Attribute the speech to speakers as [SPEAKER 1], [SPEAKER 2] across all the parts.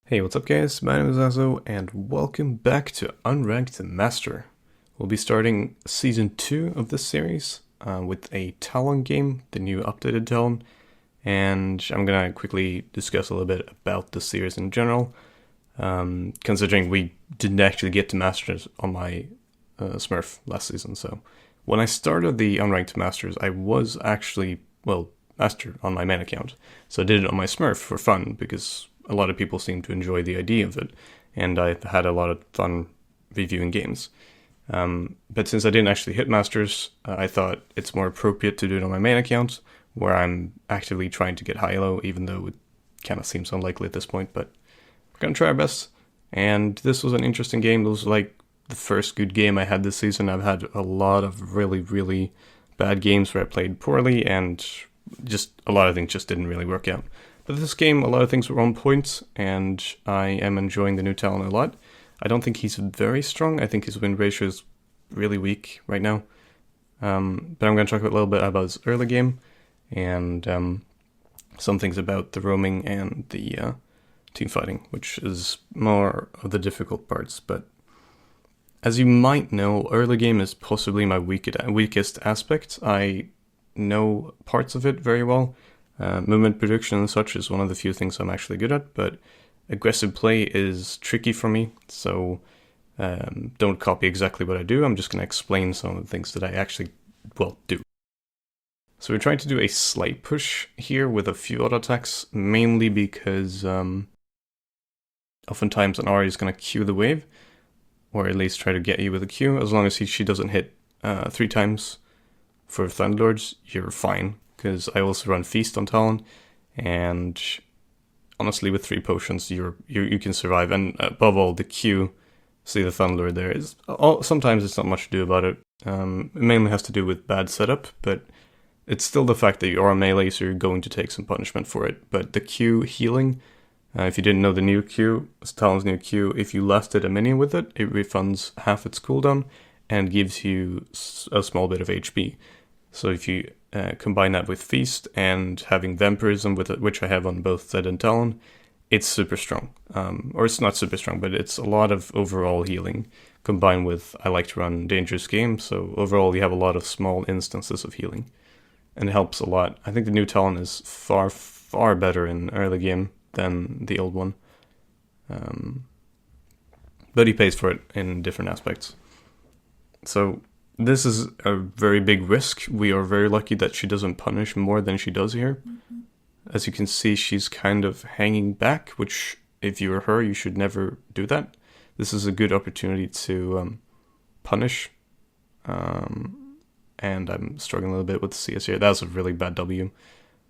[SPEAKER 1] Hey, what's up guys? My name is Azoh and welcome back to Unranked Master. We'll be starting Season 2 of this series with a TALON game, the new updated TALON, and I'm gonna quickly discuss a little bit about the series in general, considering we didn't actually get to Masters on my Smurf last season. So when I started the Unranked Masters, I was actually, Master on my main account. So I did it on my Smurf for fun because a lot of people seem to enjoy the idea of it, and I had a lot of fun reviewing games. But since I didn't actually hit Masters, I thought it's more appropriate to do it on my main account, where I'm actively trying to get high-low, even though it kind of seems unlikely at this point, but we're going to try our best. And this was an interesting game. It was like the first good game I had this season. I've had a lot of really, really bad games where I played poorly, and just a lot of things just didn't really work out. But this game, a lot of things were on point, and I am enjoying the new TALON a lot. I don't think he's very strong. I think his win ratio is really weak right now. But I'm going to talk a little bit about his early game, and some things about the roaming and the team fighting, which is more of the difficult parts. But as you might know, early game is possibly my weakest aspect. I know parts of it very well. Movement prediction and such is one of the few things I'm actually good at, but aggressive play is tricky for me, so don't copy exactly what I do. I'm just going to explain some of the things that I actually, do. So we're trying to do a slight push here with a few auto attacks, mainly because oftentimes an Ari is going to Q the wave, or at least try to get you with a Q. As long as she doesn't hit 3 times for Thunderlords, you're fine. Because I also run Feast on TALON, and honestly, with 3 potions, you can survive. And above all, the Q, see the Thunderlord there, is sometimes it's not much to do about it. It mainly has to do with bad setup, but it's still the fact that you are melee, so you're going to take some punishment for it. But the Q healing, if you didn't know the new Q, TALON's new Q, if you lasted a minion with it, it refunds half its cooldown and gives you a small bit of HP. So if you combine that with Feast and having Vampirism, with it, which I have on both Zed and Talon, it's super strong. Or it's not super strong, but it's a lot of overall healing combined with, I like to run Dangerous Games, so overall you have a lot of small instances of healing. And it helps a lot. I think the new Talon is far, far better in early game than the old one. But he pays for it in different aspects. So this is a very big risk. We are very lucky that she doesn't punish more than she does here. As you can see, she's kind of hanging back, which if you were her, you should never do that. This is a good opportunity to punish. And I'm struggling a little bit with the CS here. That was a really bad W.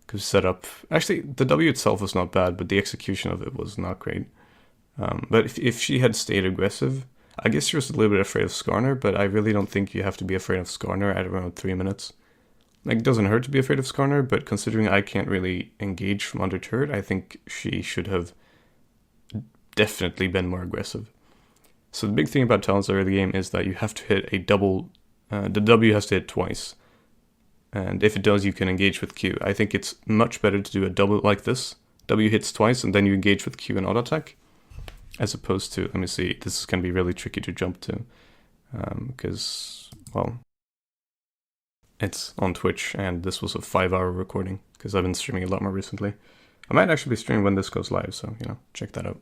[SPEAKER 1] Because setup, actually, the W itself was not bad, but the execution of it was not great. But if she had stayed aggressive, I guess she was a little bit afraid of Skarner, but I really don't think you have to be afraid of Skarner at around 3 minutes. Like, it doesn't hurt to be afraid of Skarner, but considering I can't really engage from under turret, I think she should have definitely been more aggressive. So the big thing about Talon's early game is that you have to hit a double, the W has to hit twice. And if it does, you can engage with Q. I think it's much better to do a double like this. W hits twice, and then you engage with Q and auto attack. As opposed to, let me see, this is going to be really tricky to jump to. Because, it's on Twitch, and this was a 5-hour recording, because I've been streaming a lot more recently. I might actually be streaming when this goes live, so, check that out.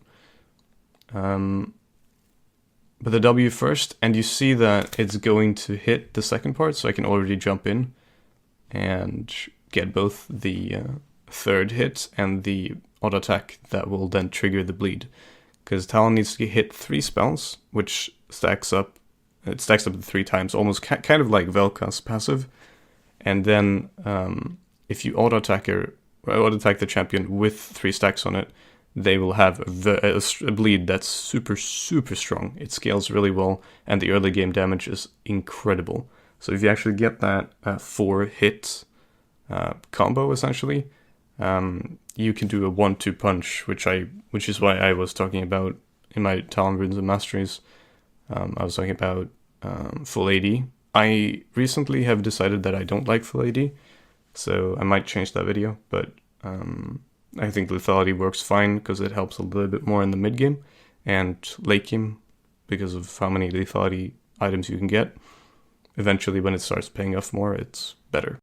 [SPEAKER 1] But the W first, and you see that it's going to hit the second part, so I can already jump in and get both the third hit and the auto attack that will then trigger the bleed. Because Talon needs to hit 3 spells, which stacks up. It stacks up to 3 times, almost kind of like Velka's passive. And then if you auto attack the champion with 3 stacks on it, they will have a bleed that's super, super strong. It scales really well, and the early game damage is incredible. So if you actually get that 4-hit combo, essentially, you can do a 1-2 punch, which is why I was talking about in my Talon Runes and Masteries. I was talking about full AD. I recently have decided that I don't like full AD, so I might change that video. But I think lethality works fine because it helps a little bit more in the mid game and late game because of how many lethality items you can get. Eventually, when it starts paying off more, it's better.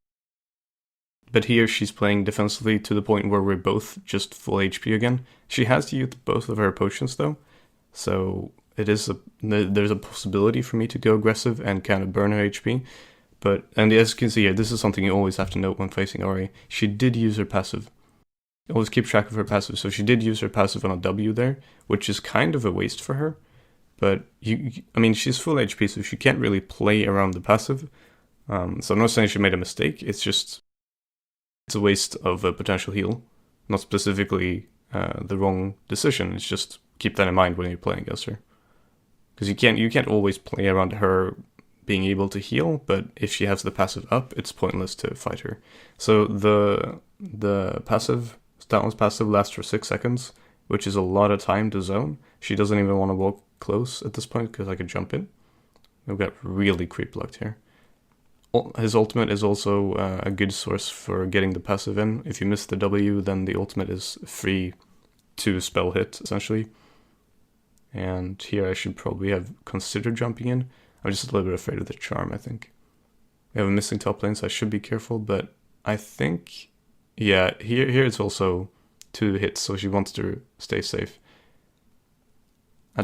[SPEAKER 1] But here she's playing defensively to the point where we're both just full HP again. She has used both of her potions though, so there's a possibility for me to go aggressive and kind of burn her HP. And as you can see here, this is something you always have to note when facing Ahri. She did use her passive. Always keep track of her passive. So she did use her passive on a W there, which is kind of a waste for her. But I mean, she's full HP, so she can't really play around the passive. So I'm not saying she made a mistake. It's a waste of a potential heal, not specifically the wrong decision. It's just keep that in mind when you're playing against her, because you can't always play around her being able to heal. But if she has the passive up, it's pointless to fight her. So the passive, Talon's passive lasts for 6 seconds, which is a lot of time to zone. She doesn't even want to walk close at this point because I could jump in. We've got really creep locked here. His ultimate is also a good source for getting the passive in. If you miss the W, then the ultimate is free to spell hit, essentially. And here I should probably have considered jumping in. I'm just a little bit afraid of the charm, I think. We have a missing top lane, so I should be careful, but I think, yeah, here it's also 2 hits, so she wants to stay safe.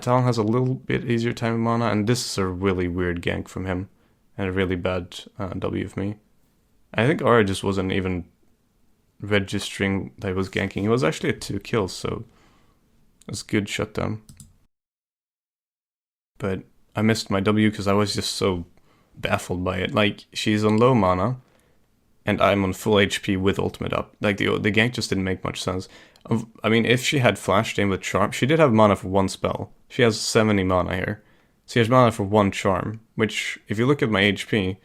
[SPEAKER 1] Talon has a little bit easier time with mana, and this is a really weird gank from him. And a really bad W of me. I think Aura just wasn't even registering that he was ganking. He was actually at 2 kills, so it was a good shutdown. But I missed my W because I was just so baffled by it. Like, she's on low mana, and I'm on full HP with ultimate up. Like, the gank just didn't make much sense. I mean, if she had flashed in with charm, she did have mana for 1 spell. She has 70 mana here. So he has mana for 1 charm, which, if you look at my HP,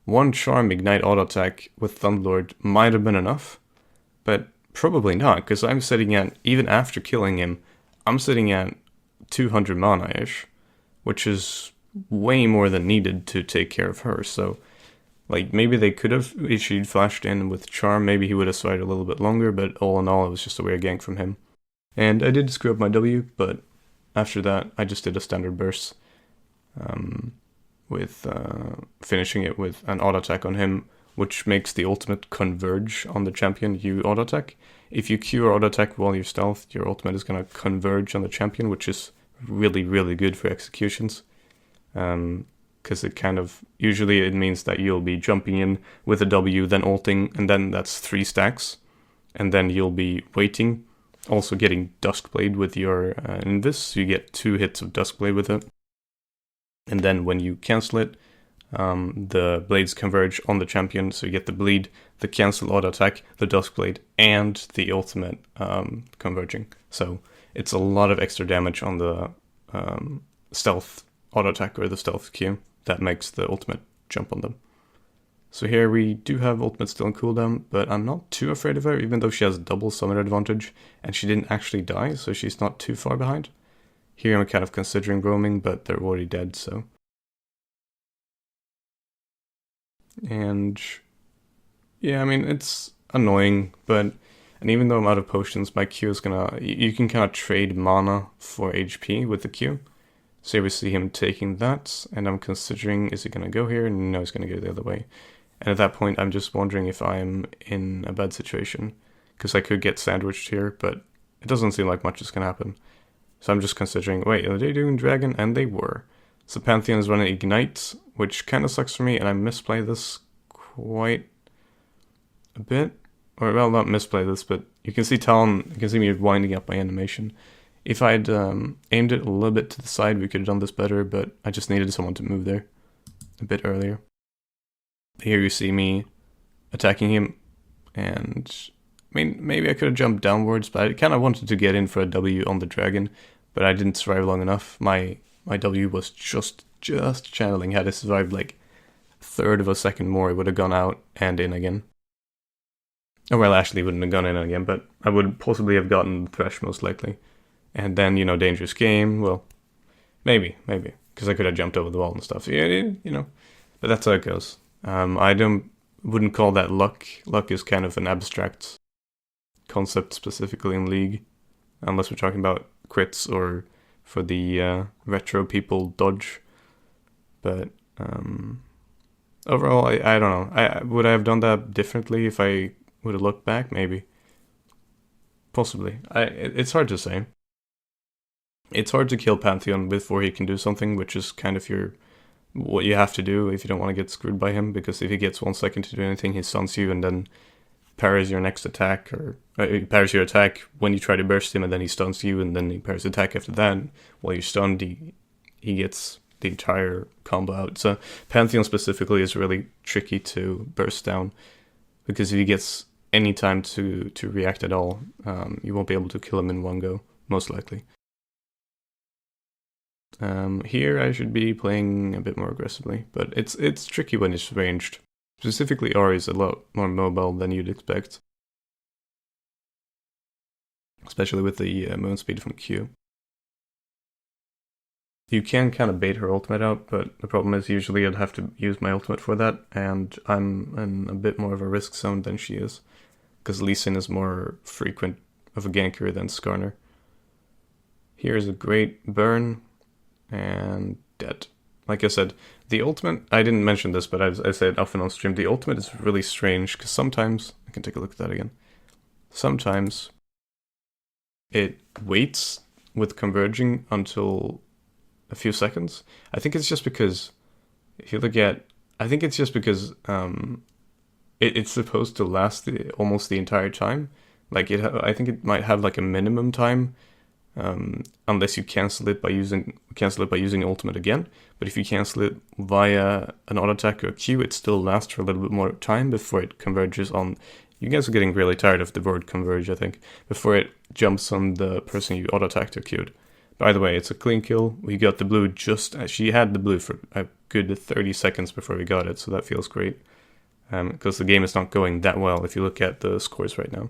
[SPEAKER 1] 1 charm ignite auto attack with Thunderlord might have been enough, but probably not, because I'm sitting at, even after killing him, I'm sitting at 200 mana-ish, which is way more than needed to take care of her. So, like, maybe they could have, if she'd flashed in with charm, maybe he would have survived a little bit longer, but all in all, it was just a weird gank from him. And I did screw up my W, but after that, I just did a standard burst. With finishing it with an auto attack on him, which makes the ultimate converge on the champion you auto attack. If you Q or auto attack while you're stealth, your ultimate is going to converge on the champion, which is really, really good for executions. Because it kind of, usually it means that you'll be jumping in with a W, then ulting, and then that's 3 stacks. And then you'll be waiting, also getting Duskblade with your Invis, so you get 2 hits of Duskblade with it. And then when you cancel it, the blades converge on the champion, so you get the bleed, the cancel auto attack, the Duskblade, and the ultimate converging. So it's a lot of extra damage on the stealth auto attack or the stealth Q that makes the ultimate jump on them. So here we do have ultimate still in cooldown, but I'm not too afraid of her, even though she has double summoner advantage, and she didn't actually die, so she's not too far behind. Here I'm kind of considering roaming, but they're already dead, so. And yeah, I mean, it's annoying, and even though I'm out of potions, my Q is gonna, you can kind of trade mana for HP with the Q. So here we see him taking that, and I'm considering, is he gonna go here? No, he's gonna go the other way. And at that point, I'm just wondering if I'm in a bad situation, because I could get sandwiched here, but it doesn't seem like much is gonna happen. So I'm just considering, wait, are they doing Dragon? And they were. So Pantheon is running Ignite, which kind of sucks for me, and I misplay this quite a bit. Or, well, not misplay this, but you can see Talon, you can see me winding up my animation. If I'd aimed it a little bit to the side, we could have done this better, but I just needed someone to move there a bit earlier. Here you see me attacking him, and I mean, maybe I could have jumped downwards, but I kind of wanted to get in for a W on the dragon, but I didn't survive long enough. My W was just channeling. Had I survived like a third of a second more, it would have gone out and in again. Oh, well, actually, wouldn't have gone in again, but I would possibly have gotten the Thresh most likely. And then, you know, dangerous game. Well, maybe, because I could have jumped over the wall and stuff. Yeah, you know, but that's how it goes. I wouldn't call that luck. Luck is kind of an abstract concept specifically in League, unless we're talking about crits or for the retro people dodge. But overall, I don't know. Would I have done that differently if I would have looked back? Maybe. Possibly. It's hard to say. It's hard to kill Pantheon before he can do something, which is kind of what you have to do if you don't want to get screwed by him, because if he gets 1 second to do anything, he stuns you and then parries your next attack, or he parries your attack when you try to burst him, and then he stuns you, and then he parries the attack after that. While you're stunned, he gets the entire combo out. So Pantheon specifically is really tricky to burst down, because if he gets any time to react at all, you won't be able to kill him in one go, most likely. Here I should be playing a bit more aggressively, but it's tricky when it's ranged. Specifically, Ori is a lot more mobile than you'd expect, especially with the movement speed from Q. You can kind of bait her ultimate out, but the problem is usually I'd have to use my ultimate for that, and I'm in a bit more of a risk zone than she is, because Lee Sin is more frequent of a ganker than Skarner. Here's a great burn, and dead. Like I said, the ultimate, I didn't mention this, but I say it often on stream, the ultimate is really strange, because sometimes, I can take a look at that again, sometimes it waits with converging until a few seconds. I think it's just because, if you look at, I think it's just because it's supposed to last almost the entire time. Like I think it might have like a minimum time, unless you cancel it by using ultimate again. But if you cancel it via an auto attack or Q, it still lasts for a little bit more time before it converges on. You guys are getting really tired of the word converge, I think. Before it jumps on the person you auto attacked or Q'd. By the way, it's a clean kill. We got the blue just as she had the blue for a good 30 seconds before we got it, so that feels great. Because the game is not going that well if you look at the scores right now.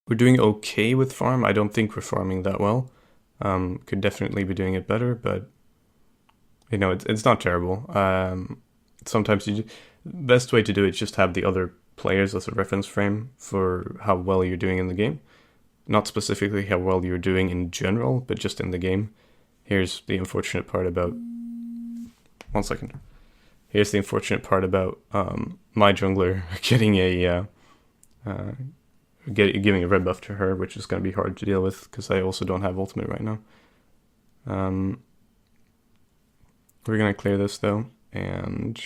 [SPEAKER 1] We're doing okay with farm. I don't think we're farming that well. Could definitely be doing it better, but you know, it's not terrible. Sometimes the best way to do it is just have the other players as a reference frame for how well you're doing in the game. Not specifically how well you're doing in general, but just in the game. Here's the unfortunate part about... 1 second. Here's the unfortunate part about my jungler getting giving a red buff to her, which is going to be hard to deal with, because I also don't have ultimate right now. We're going to clear this, though, and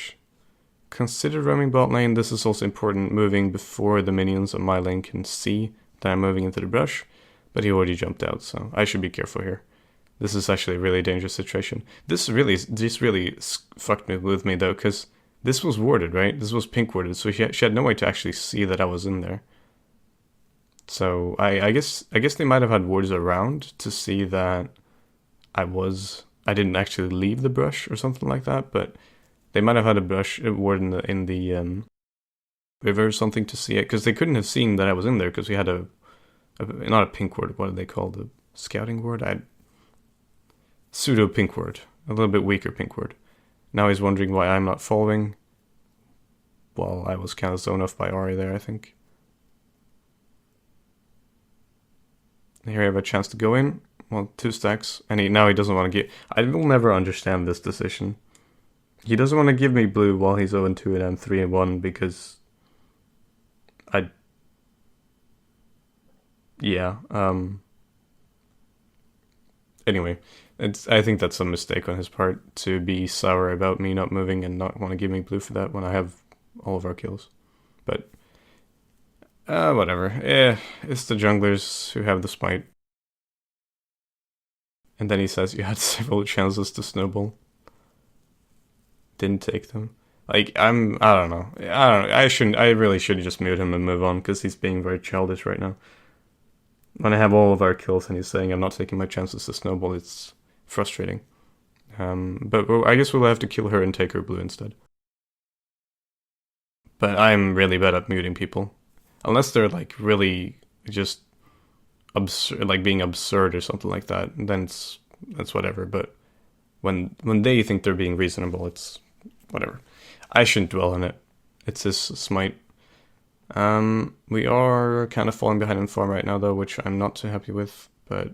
[SPEAKER 1] consider roaming bot lane. This is also important, moving before the minions on my lane can see that I'm moving into the brush, but he already jumped out, so I should be careful here. This is actually a really dangerous situation. This really fucked with me, though, because this was warded, right? This was pink warded, so she had no way to actually see that I was in there. So I guess they might have had wards around to see that I didn't actually leave the brush or something like that, but they might have had a ward in the river or something to see it, because they couldn't have seen that I was in there, because we had not a pink ward, what do they call the scouting ward? Pseudo pink ward, a little bit weaker pink ward. Now he's wondering why I'm not following. Well, I was kind of zoned off by Ori there, I think. Here I have a chance to go in. Well, 2 stacks, and now he doesn't want to get... I will never understand this decision. He doesn't want to give me blue while he's 0-2 and I'm 3-1, because... Yeah, anyway, I think that's a mistake on his part, to be sour about me not moving and not want to give me blue for that when I have all of our kills. But, whatever. It's the junglers who have the smite. And then he says you had several chances to snowball. Didn't take them. Like, I don't know. I really should just mute him and move on, because he's being very childish right now. When I have all of our kills and he's saying I'm not taking my chances to snowball, it's frustrating. But I guess we'll have to kill her and take her blue instead. But I'm really bad at muting people. Unless they're like really just absurd, like being absurd or something like that, then that's whatever. But when they think they're being reasonable, it's whatever. I shouldn't dwell on it. It's his smite. We are kind of falling behind in form right now, though, which I'm not too happy with. But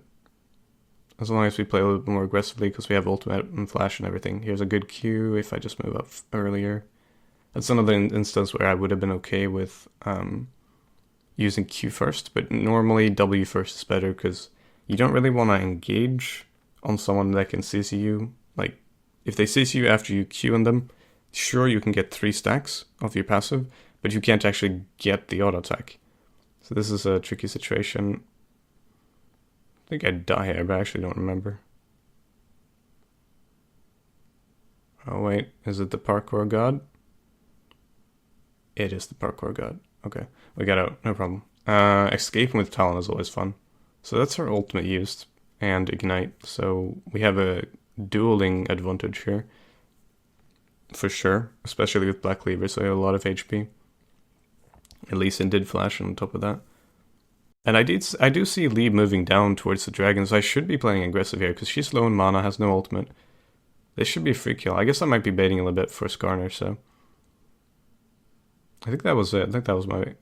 [SPEAKER 1] as long as we play a little bit more aggressively, because we have ultimate and flash and everything. Here's a good Q if I just move up earlier. That's another instance where I would have been okay with using Q first, but normally W first is better because you don't really want to engage on someone that can CC you. Like, if they CC you after you Q on them, sure, you can get 3 stacks of your passive, but you can't actually get the auto attack. So this is a tricky situation. I think I die here, but I actually don't remember. Oh wait, is it the parkour god? It is the parkour god. Okay, we got out, no problem. Escaping with Talon is always fun. So that's our ultimate used, and ignite. So we have a dueling advantage here. For sure, especially with Black Cleaver, so I have a lot of HP. At least it did flash on top of that. And I do see Lee moving down towards the dragons. I should be playing aggressive here, because she's low in mana, has no ultimate. This should be a free kill. I guess I might be baiting a little bit for Skarner, so... I think that was it. I think that was my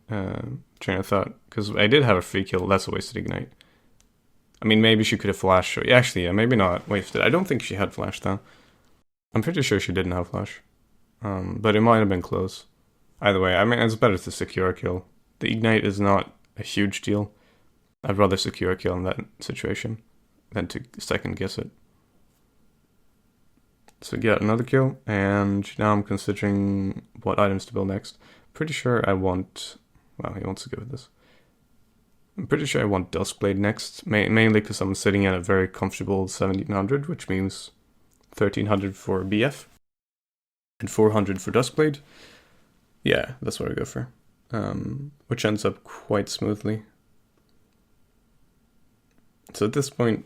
[SPEAKER 1] train of thought. Because I did have a free kill. That's a wasted ignite. I mean, maybe she could have flashed. Actually, yeah, maybe not wasted. I don't think she had flash, though. I'm pretty sure she didn't have flash. But it might have been close. Either way, I mean, it's better to secure a kill. The ignite is not a huge deal. I'd rather secure a kill in that situation than to second guess it. So get another kill, and now I'm considering what items to build next. Pretty sure I want... Well, he wants to go with this. I'm pretty sure I want Duskblade next, mainly because I'm sitting at a very comfortable 1700, which means 1300 for BF and 400 for Duskblade. Yeah, that's what I go for, which ends up quite smoothly. So at this point,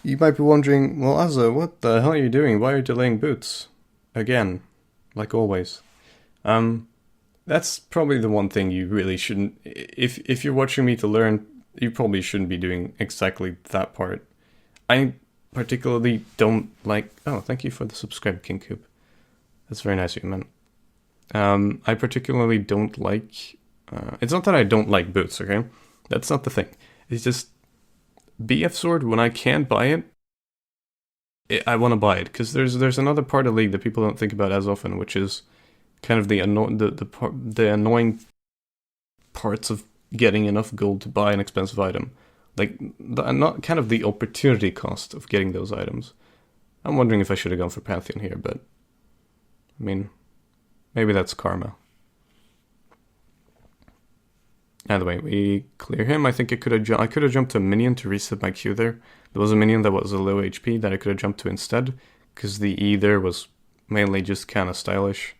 [SPEAKER 1] you might be wondering, well, Azoh, what the hell are you doing? Why are you delaying boots? Again, like always. That's probably the one thing you really shouldn't... If you're watching me to learn, you probably shouldn't be doing exactly that part. I particularly don't like... Oh, thank you for the subscribe, King Coop. That's very nice of you, man. I particularly don't like... it's not that I don't like boots, okay? That's not the thing. It's just... BF Sword, when I can't buy it, I want to buy it. Because there's another part of League that people don't think about as often, which is... kind of the annoying parts of getting enough gold to buy an expensive item. Like, not kind of the opportunity cost of getting those items. I'm wondering if I should have gone for Pantheon here, but... I mean, maybe that's karma. Either way, we clear him. I think I could have jumped to a minion to reset my Q there. There was a minion that was a low HP that I could have jumped to instead, because the E there was mainly just kind of stylish.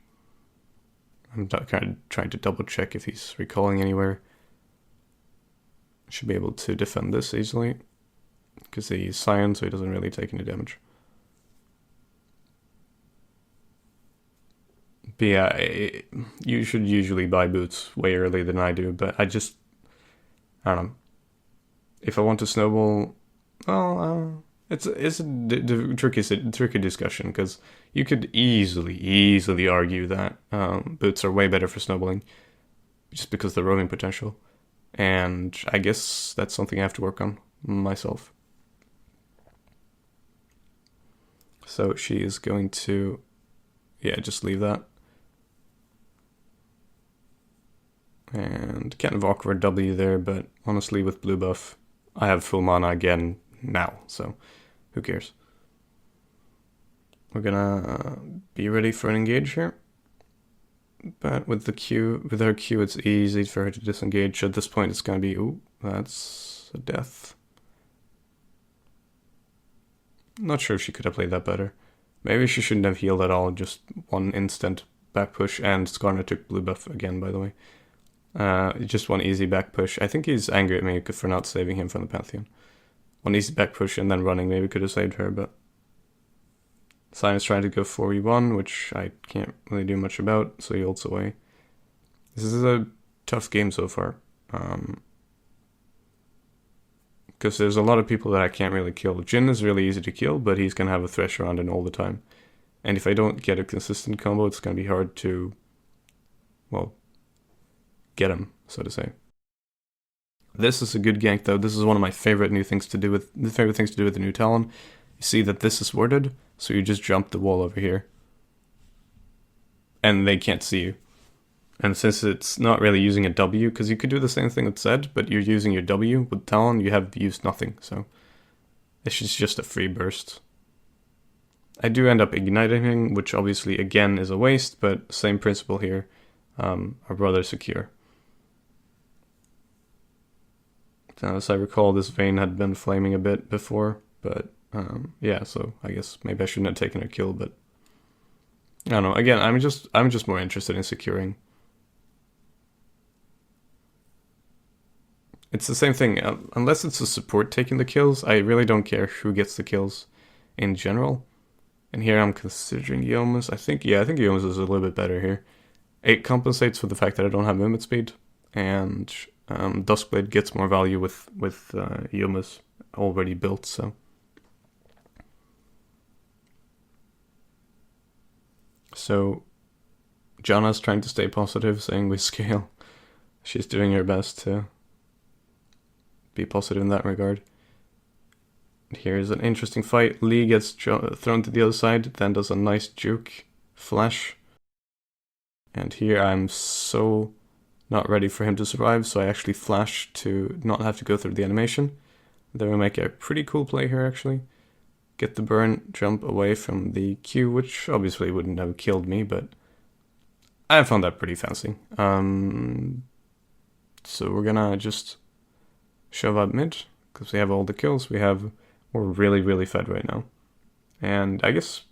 [SPEAKER 1] I'm kind of trying to double check if he's recalling anywhere. Should be able to defend this easily, because he's Scion, so he doesn't really take any damage. But yeah, you should usually buy boots way earlier than I do, but I don't know. If I want to snowball, well, it's a tricky discussion, because you could easily argue that boots are way better for snowballing, just because of the roaming potential. And I guess that's something I have to work on myself. So she is going to, yeah, just leave that. And kind of awkward W there, but honestly with blue buff, I have full mana again now, so who cares? We're gonna be ready for an engage here. But with her Q, it's easy for her to disengage. At this point, it's gonna be, ooh, that's a death. Not sure if she could have played that better. Maybe she shouldn't have healed at all, just one instant back push, and Skarner took blue buff again, by the way. Just one easy back push. I think he's angry at me for not saving him from the Pantheon. One easy back push and then running maybe could have saved her, but... Simon's trying to go 4v1, which I can't really do much about, so he ults away. This is a tough game so far. Because there's a lot of people that I can't really kill. Jhin is really easy to kill, but he's going to have a Thresh around him all the time. And if I don't get a consistent combo, it's going to be hard to, well, get him, so to say. This is a good gank though. This is one of my favorite things to do with the new Talon. You see that this is worded, so you just jump the wall over here. And they can't see you. And since it's not really using a W, because you could do the same thing with Z, but you're using your W with Talon, you have used nothing, so this is just a free burst. I do end up igniting him, which obviously again is a waste, but same principle here, are rather secure. As I recall, this vein had been flaming a bit before, but yeah, so I guess maybe I shouldn't have taken a kill, but I don't know. Again, I'm just more interested in securing. It's the same thing. Unless it's a support taking the kills, I really don't care who gets the kills in general. And here I'm considering Yomas. I think Yomas is a little bit better here. It compensates for the fact that I don't have movement speed, and Duskblade gets more value with Yomas already built. So Jana's trying to stay positive, saying we scale. She's doing her best to be positive in that regard. Here's an interesting fight. Lee gets thrown to the other side, then does a nice juke flash. And here I'm so not ready for him to survive, so I actually flash to not have to go through the animation. Then we make a pretty cool play here actually. Get the burn, jump away from the Q, which obviously wouldn't have killed me, but I found that pretty fancy. So we're gonna just shove up mid, because we have all the kills. We're really fed right now. And I guess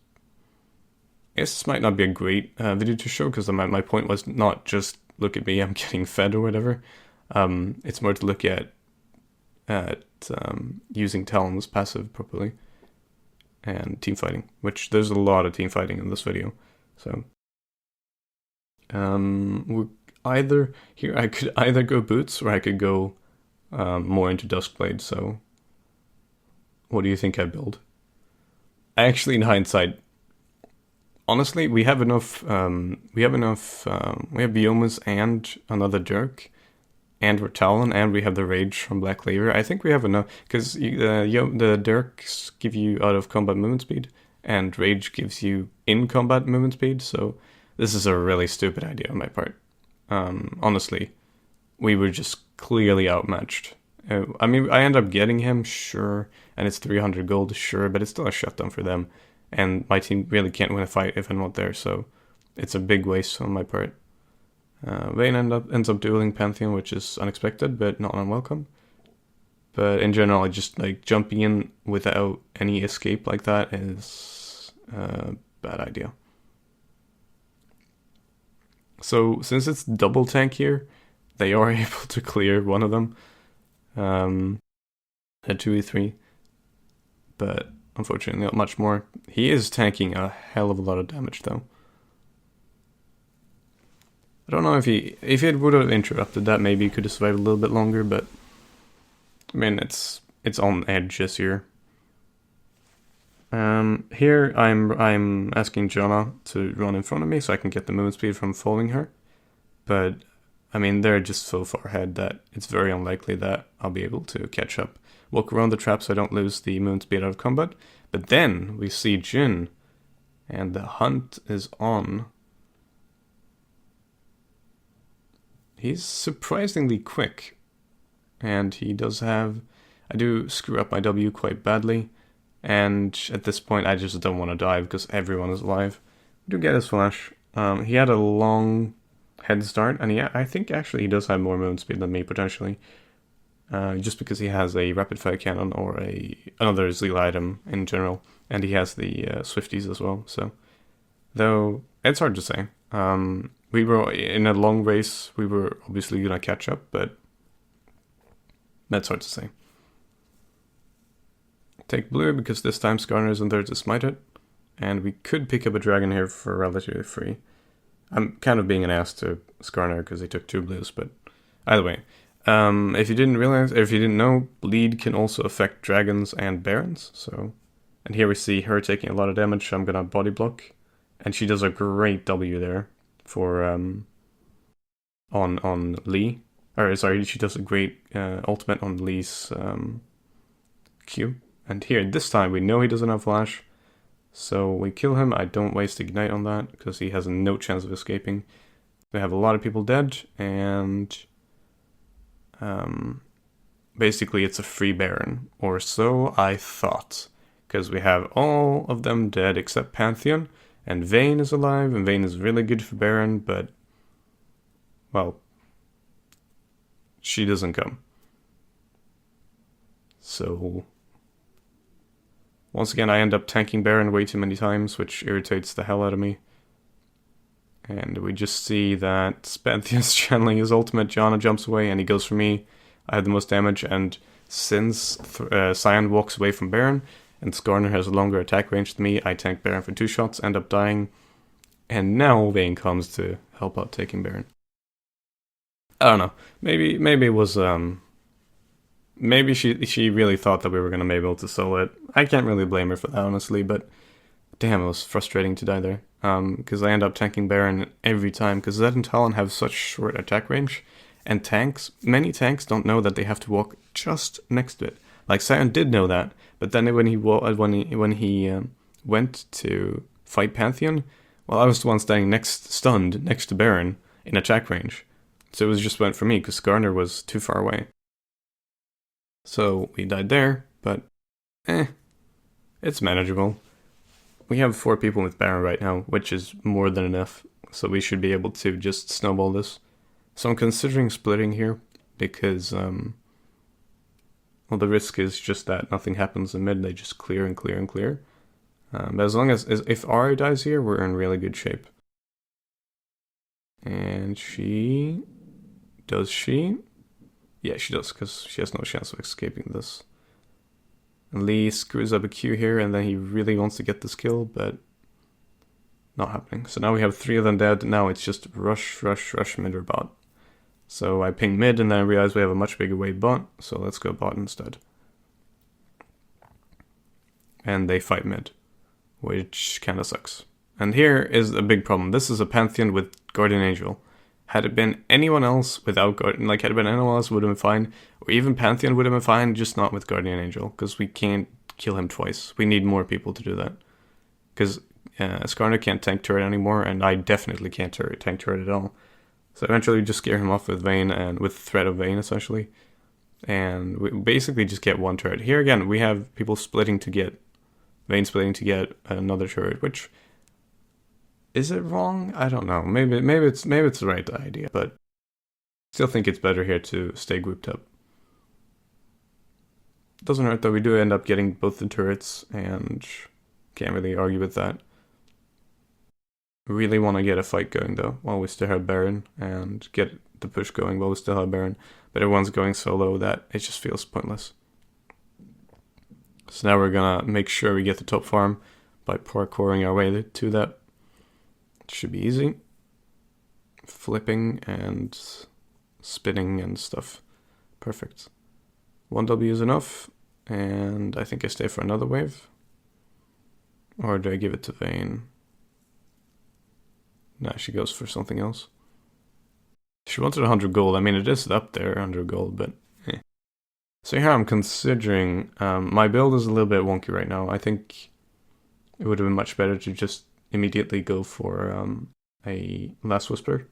[SPEAKER 1] this might not be a great video to show, because my point was not just look at me, I'm getting fed or whatever. It's more to look at using Talon's passive properly and team fighting, which there's a lot of team fighting in this video. So we're either here. I could either go boots or I could go more into Duskblade. So what do you think I build? Actually, in hindsight, honestly, we have enough. We have Biomas and another Dirk, and we're Talon, and we have the Rage from Black Cleaver. I think we have enough, because the Dirks give you out of combat movement speed, and Rage gives you in combat movement speed. So this is a really stupid idea on my part. Honestly, we were just clearly outmatched. I mean, I end up getting him, sure, and it's 300 gold, sure, but it's still a shutdown for them. And my team really can't win a fight if I'm not there, so it's a big waste on my part. Vayne ends up dueling Pantheon, which is unexpected, but not unwelcome. But in general, I just like jumping in without any escape like that is a bad idea. So since it's double tank here, they are able to clear one of them at 2e3, but unfortunately not much more. He is tanking a hell of a lot of damage though. I don't know if he would have interrupted that, maybe he could have survived a little bit longer, but I mean it's on edge this year. Here I'm asking Jonah to run in front of me so I can get the movement speed from following her, but I mean they're just so far ahead that it's very unlikely that I'll be able to catch up. Walk around the trap so I don't lose the movement speed out of combat. But then we see Jin, and the hunt is on. He's surprisingly quick, and he does have... I do screw up my W quite badly, and at this point I just don't want to dive because everyone is alive. We do get his flash. He had a long head start, and I think actually he does have more movement speed than me potentially. Just because he has a rapid fire cannon or another Zeal item in general, and he has the Swifties as well. So, though it's hard to say. We were in a long race. We were obviously gonna catch up, but that's hard to say. Take blue because this time Skarner isn't there to smite it, and we could pick up a dragon here for relatively free. I'm kind of being an ass to Skarner because he took 2 blues, but either way. If you didn't realize, or if you didn't know, bleed can also affect dragons and barons. So, and here we see her taking a lot of damage. I'm gonna body block, and she does a great W there for on Lee. Or sorry, she does a great ultimate on Lee's Q. And here, this time, we know he doesn't have flash. So we kill him. I don't waste Ignite on that, because he has no chance of escaping. We have a lot of people dead, and basically it's a free Baron. Or so I thought. Because we have all of them dead except Pantheon, and Vayne is alive, and Vayne is really good for Baron, but, well, she doesn't come. So, once again, I end up tanking Baron way too many times, which irritates the hell out of me. And we just see that Pantheon's channeling his ultimate, Janna jumps away, and he goes for me. I have the most damage, and since Cyan walks away from Baron, and Skarner has a longer attack range than me, I tank Baron for 2 shots, end up dying, and now Vayne comes to help out taking Baron. I don't know. Maybe it was maybe she really thought that we were gonna be able to solo it. I can't really blame her for that, honestly, but damn, it was frustrating to die there. Because I end up tanking Baron every time, because Zed and Talon have such short attack range, and many tanks don't know that they have to walk just next to it. Like Cyan did know that, but then when he went to fight Pantheon, well, I was the one standing stunned next to Baron in attack range. So it just went for me, because Skarner was too far away. So we died there, but it's manageable. We have 4 people with Baron right now, which is more than enough. So we should be able to just snowball this. So I'm considering splitting here, because well, the risk is just that nothing happens in mid, they just clear and clear and clear. But as long as if Ari dies here, we're in really good shape. And does she? Yeah, she does, because she has no chance of escaping this. And Lee screws up a Q here, and then he really wants to get this kill, but not happening. So now we have 3 of them dead. Now it's just rush mid or bot. So I ping mid, and then I realize we have a much bigger wave bot, so let's go bot instead. And they fight mid, which kinda sucks. And here is a big problem. This is a Pantheon with Guardian Angel. Had it been anyone else without Guardian, like had it been anyone else, would have been fine. Or even Pantheon would have been fine, just not with Guardian Angel, because we can't kill him twice. We need more people to do that. Because Skarner can't tank turret anymore, and I definitely can't tank turret at all. So eventually we just scare him off with Vayne, and with threat of Vayne, essentially. And we basically just get 1 turret. Here again, we have people splitting to get, Vayne splitting to get another turret, which, is it wrong? I don't know. Maybe it's the right idea, but still think it's better here to stay grouped up. Doesn't hurt though, we do end up getting both the turrets, and can't really argue with that. Really want to get a fight going though, while we still have Baron, and get the push going while we still have Baron. But everyone's going solo that it just feels pointless. So now we're gonna make sure we get the top farm by parkouring our way to that. It should be easy. Flipping and spinning and stuff. Perfect. 1 W is enough, and I think I stay for another wave. Or do I give it to Vayne? No, she goes for something else. She wanted 100 gold. I mean, it is up there, 100 gold, but eh. So here I'm considering, my build is a little bit wonky right now. I think it would have been much better to just immediately go for a Last Whisper.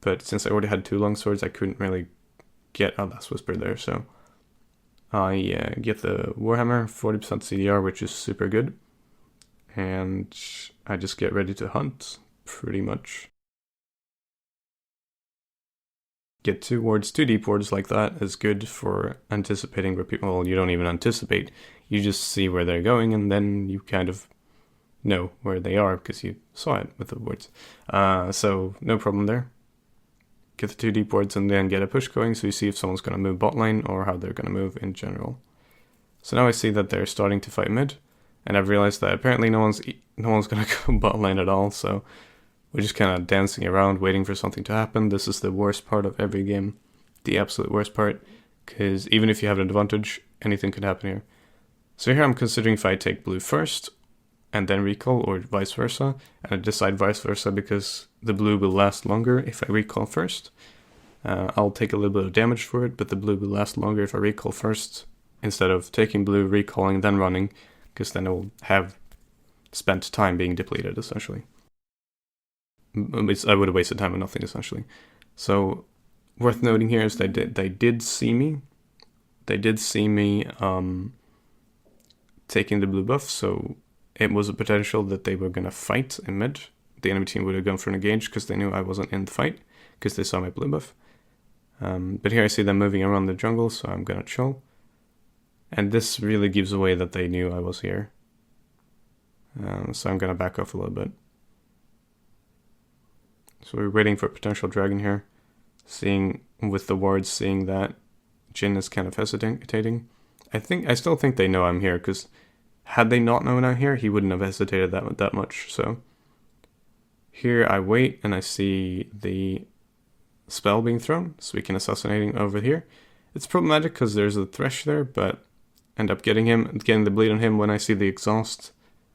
[SPEAKER 1] But since I already had 2 long swords, I couldn't really get a Last Whisper there, so I get the Warhammer, 40% CDR, which is super good. And I just get ready to hunt, pretty much. Get 2 wards, 2 deep wards like that is good for anticipating where people, well, you don't even anticipate, you just see where they're going, and then you kind of know where they are because you saw it with the wards. So no problem there. Get the 2 deep wards and then get a push going, so you see if someone's going to move bot lane or how they're going to move in general. So now I see that they're starting to fight mid, and I've realized that apparently no one's going to go bot lane at all, so we're just kind of dancing around waiting for something to happen. This is the worst part of every game, the absolute worst part, because even if you have an advantage, anything could happen here. So here I'm considering if I take blue first and then recall, or vice versa, and I decide vice versa because the blue will last longer if I recall first. I'll take a little bit of damage for it, but the blue will last longer if I recall first, instead of taking blue, recalling, then running, because then it will have spent time being depleted, essentially. I would have wasted time on nothing, essentially. So, worth noting here is they did see me. They did see me taking the blue buff, so it was a potential that they were going to fight in mid. The enemy team would have gone for an engage because they knew I wasn't in the fight, because they saw my blue buff. But here I see them moving around the jungle, so I'm going to chill. And this really gives away that they knew I was here. So I'm going to back off a little bit. So we're waiting for a potential dragon here. Seeing, with the wards, seeing that Jhin is kind of hesitating. I still think they know I'm here, because had they not known I'm here, he wouldn't have hesitated that much. So here I wait, and I see the spell being thrown, so we can assassinating over here. It's problematic because there's a thresh there, but end up getting the bleed on him. When I see the exhaust,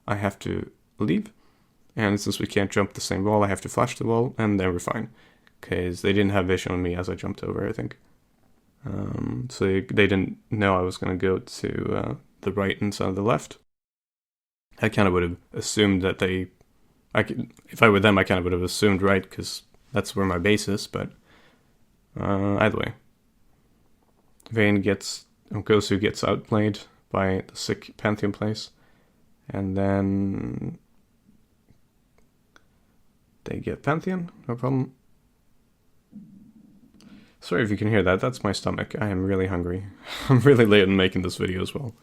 [SPEAKER 1] I have to leave. And since we can't jump the same wall, I have to flash the wall, and then we're fine. Because they didn't have vision on me as I jumped over, I think. So they didn't know I was going to go to the right instead of the left. I kind of would have assumed that if I were them, I kind of would have assumed right, because that's where my base is, but either way. Vayne Gosu gets outplayed by the sick Pantheon place, and then they get Pantheon, no problem. Sorry if you can hear that, that's my stomach. I am really hungry. I'm really late in making this video as well.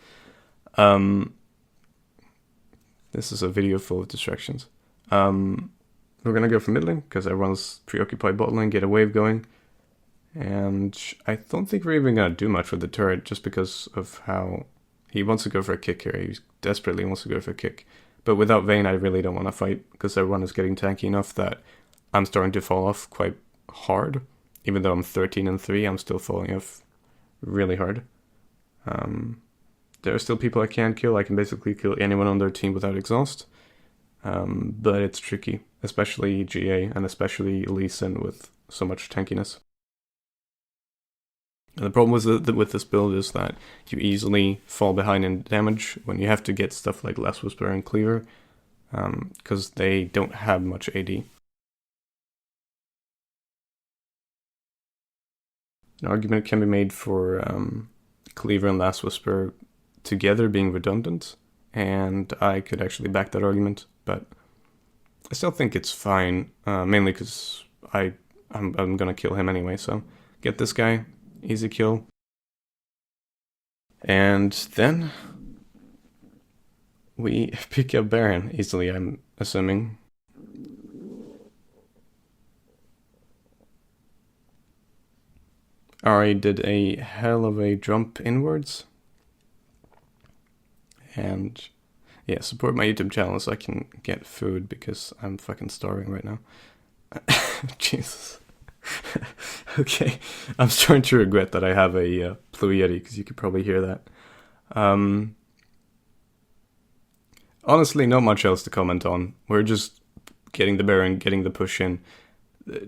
[SPEAKER 1] This is a video full of distractions. We're gonna go for mid lane, because everyone's preoccupied bot lane, get a wave going. And I don't think we're even gonna do much with the turret, just because of how he wants to go for a kick here. He desperately wants to go for a kick. But without Vayne, I really don't want to fight, because everyone is getting tanky enough that I'm starting to fall off quite hard. Even though I'm 13-3, I'm still falling off really hard. There are still people I can't kill. I can basically kill anyone on their team without exhaust. But it's tricky, especially GA, and especially Lee Sin with so much tankiness. And the problem with this build is that you easily fall behind in damage when you have to get stuff like Last Whisper and Cleaver, because they don't have much AD. An argument can be made for Cleaver and Last Whisper together being redundant, and I could actually back that argument, but I still think it's fine, mainly because I'm gonna kill him anyway, so get this guy, easy kill. And then we pick up Baron easily, I'm assuming. Ari did a hell of a jump inwards. And yeah, support my YouTube channel so I can get food, because I'm fucking starving right now. Jesus. Okay, I'm starting to regret that I have a Blue Yeti, because you could probably hear that. Honestly, not much else to comment on. We're just getting the Baron, getting the push in.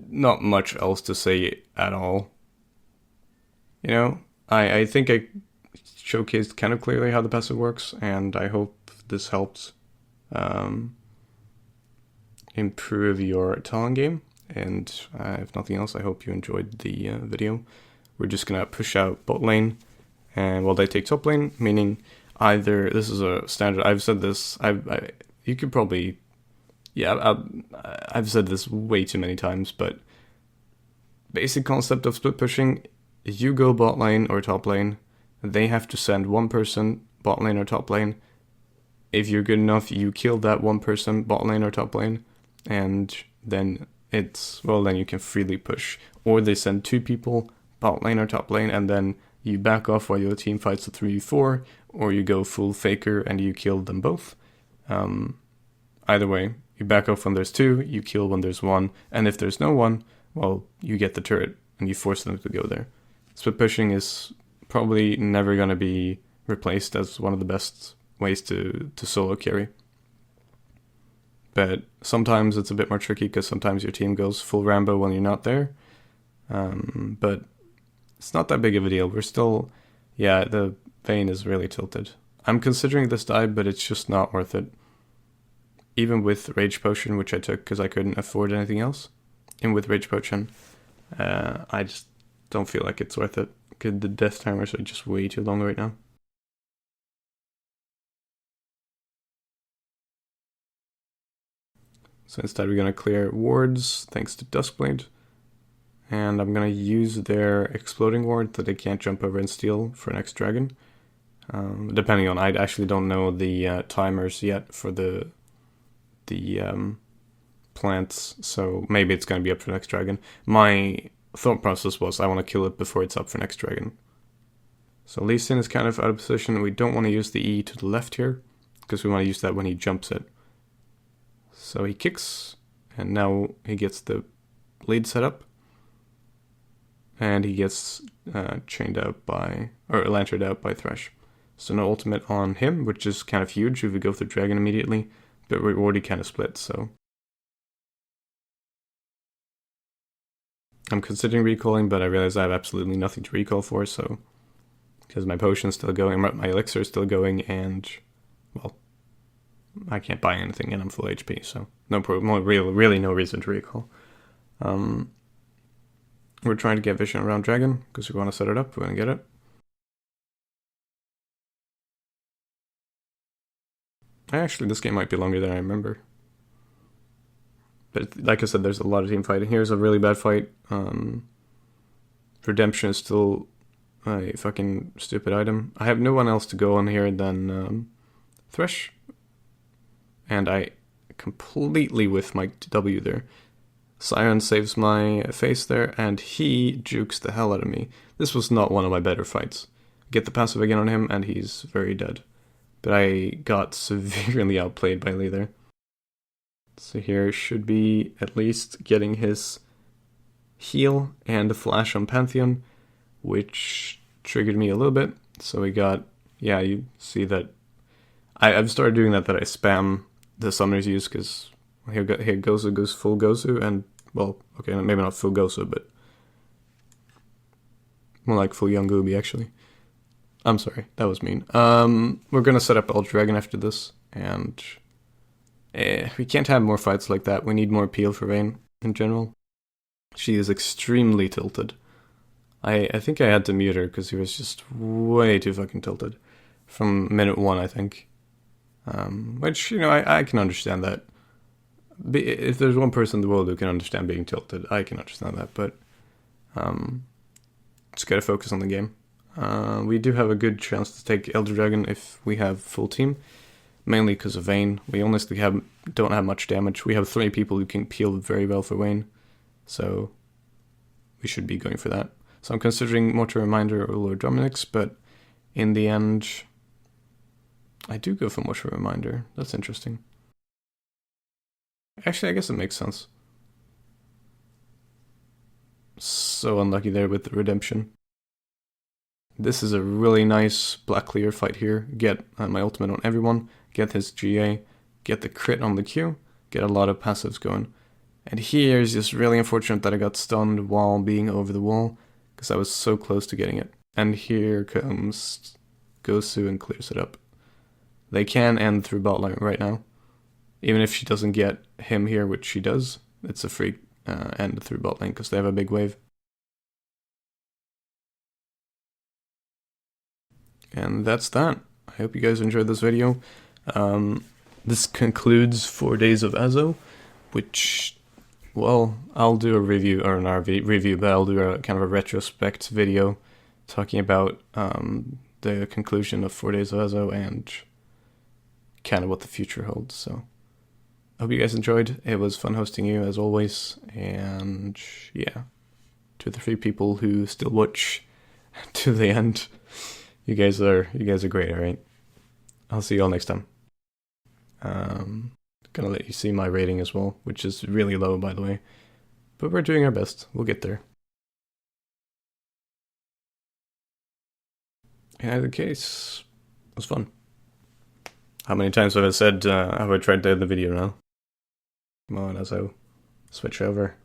[SPEAKER 1] Not much else to say at all. You know, I think I showcased kind of clearly how the passive works, and I hope this helped improve your Talon game. And if nothing else, I hope you enjoyed the video. We're just gonna push out bot lane, and while they take top lane, meaning either, this is a standard, I've said this, you could probably, yeah, I've said this way too many times, but basic concept of split pushing, you go bot lane or top lane, they have to send one person bot lane or top lane. If you're good enough, you kill that one person bot lane or top lane, and then then you can freely push. Or they send two people bot lane or top lane, and then you back off while your team fights a 3v4, or you go full faker and you kill them both. Either way, you back off when there's two, you kill when there's one, and if there's no one, well, you get the turret and you force them to go there. Split pushing is probably never going to be replaced as one of the best ways to solo carry. But sometimes it's a bit more tricky, because sometimes your team goes full Rambo when you're not there. But it's not that big of a deal. We're still, yeah, the Vayne is really tilted. I'm considering this die, but it's just not worth it. Even with Rage Potion, which I took because I couldn't afford anything else, and with Rage Potion, I just don't feel like it's worth it. The death timers are just way too long right now. So instead we're going to clear wards thanks to Duskblade. And I'm going to use their exploding ward that they can't jump over and steal for next dragon. Depending on, I actually don't know the timers yet for the plants, so maybe it's going to be up for next dragon. My thought process was I want to kill it before it's up for next dragon. So Lee Sin is kind of out of position. We don't want to use the E to the left here, because we want to use that when he jumps it. So he kicks, and now he gets the lead set up. And he gets chained out by, or lanterned out by Thresh. So no ultimate on him, which is kind of huge if we go through dragon immediately. But we're already kind of split, so. I'm considering recalling, but I realize I have absolutely nothing to recall for, so. Because my potion's still going, my elixir is still going, and, well, I can't buy anything, and I'm full HP, so no problem. Really no reason to recall. We're trying to get vision around dragon, because we want to set it up, we want to get it. Actually, this game might be longer than I remember. But like I said, there's a lot of team fighting. Here's a really bad fight. Redemption is still a fucking stupid item. I have no one else to go on here than Thresh. And I completely whiff my W there. Siren saves my face there, and he jukes the hell out of me. This was not one of my better fights. Get the passive again on him, and he's very dead. But I got severely outplayed by Lee there. So here should be at least getting his heal and a flash on Pantheon, which triggered me a little bit. So we got, yeah, you see that I've started doing that I spam the summoners use, because here Gozu goes full Gozu, and, well, okay, maybe not full Gozu, but more like full young Gooby, actually. I'm sorry, that was mean. We're gonna set up Elder Dragon after this, and we can't have more fights like that. We need more appeal for Vayne in general. She is extremely tilted. I think I had to mute her because he was just way too fucking tilted. From minute 1, I think. Which, you know, I can understand that. If there's one person in the world who can understand being tilted, I can understand that, but just gotta focus on the game. We do have a good chance to take Elder Dragon if we have full team, mainly because of Vayne. We honestly don't have much damage. We have 3 people who can peel very well for Vayne, so we should be going for that. So I'm considering Mortar Reminder or Lord Dominic's, but in the end, I do go for Mortar Reminder. That's interesting. Actually, I guess it makes sense. So unlucky there with the redemption. This is a really nice black clear fight here. Get my ultimate on everyone, get his GA, get the crit on the Q, get a lot of passives going. And here is just really unfortunate that I got stunned while being over the wall, because I was so close to getting it. And here comes Gosu and clears it up. They can end through bot lane right now. Even if she doesn't get him here, which she does, it's a free end through bot lane because they have a big wave. And that's that. I hope you guys enjoyed this video. This concludes 4 days of Azoh, which, well, I'll do a review, or not a review, but I'll do a kind of a retrospect video talking about the conclusion of 4 days of Azoh and kind of what the future holds. So I hope you guys enjoyed. It was fun hosting you as always, and yeah, to the 3 people who still watch to the end, you guys are great. All right, I'll see you all next time. Gonna let you see my rating as well, which is really low, by the way, but we're doing our best. We'll get there. In either case, it was fun. How many times have I said, have I tried to end the video now? Come on, Azoh. Switch over.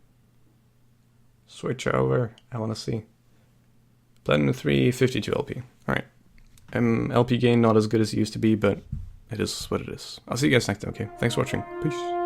[SPEAKER 1] Switch over. I want to see. Platinum 3, 52 LP. Alright. LP gain not as good as it used to be, but it is what it is. I'll see you guys next time, okay? Thanks for watching. Peace.